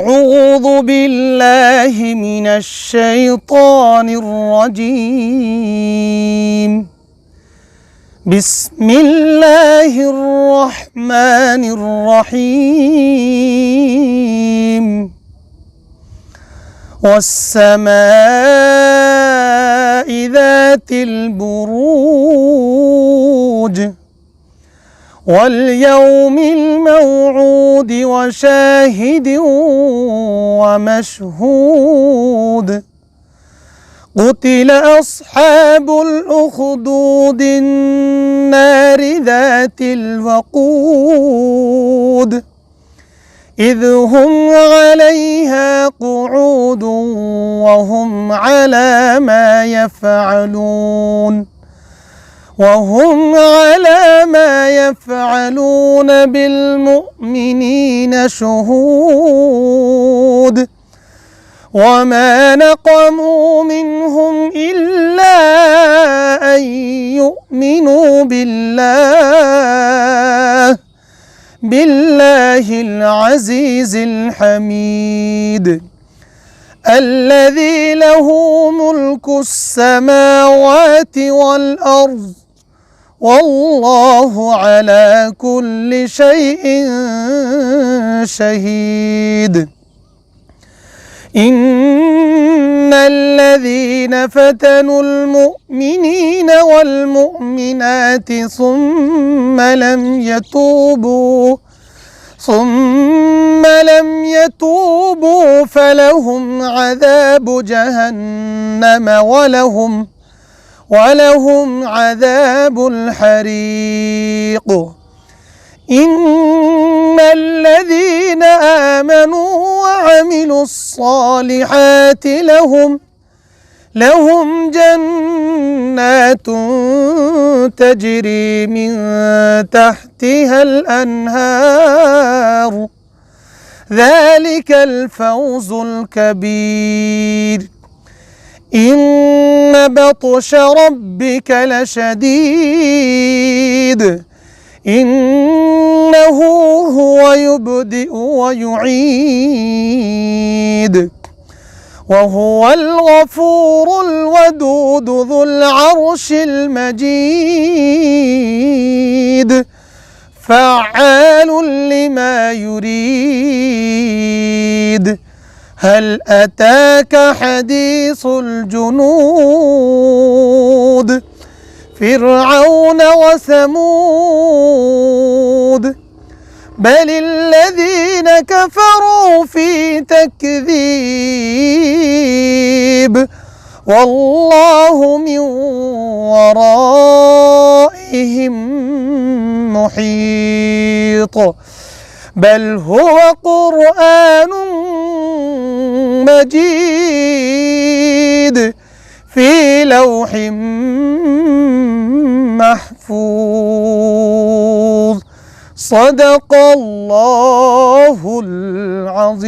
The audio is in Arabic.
أعوذ بالله من الشيطان الرجيم. بسم الله الرحمن الرحيم. والسماء ذات البروج واليوم الموعود وشاهد ومشهود. قتل أصحاب الأخدود النار ذات الوقود إذ هم عليها قعود وهم على ما يفعلون بالمؤمنين شهود. وما نقموا منهم إلا أن يؤمنوا بالله العزيز الحميد الذي له ملك السماوات والأرض والله على كل شيء شهيد. إن الذين فتنوا المؤمنين والمؤمنات ثم لم يتوبوا فلهم عذاب جهنم ولهم عذاب الحريق. إن الذين آمنوا وعملوا الصالحات لهم جنات تجري من تحتها الأنهار ذلك الفوز الكبير. إن بطش ربك لشديد إنه هو يبدئ ويعيد وهو الغفور الودود ذو العرش المجيد فعال لما يريد. هل أتاك حديث الجنود فرعون وثمود بل الذين كفروا في تكذيب والله من ورائهم محيط. بل هو قرآن مجيد في لوح محفوظ. صدق الله العظيم.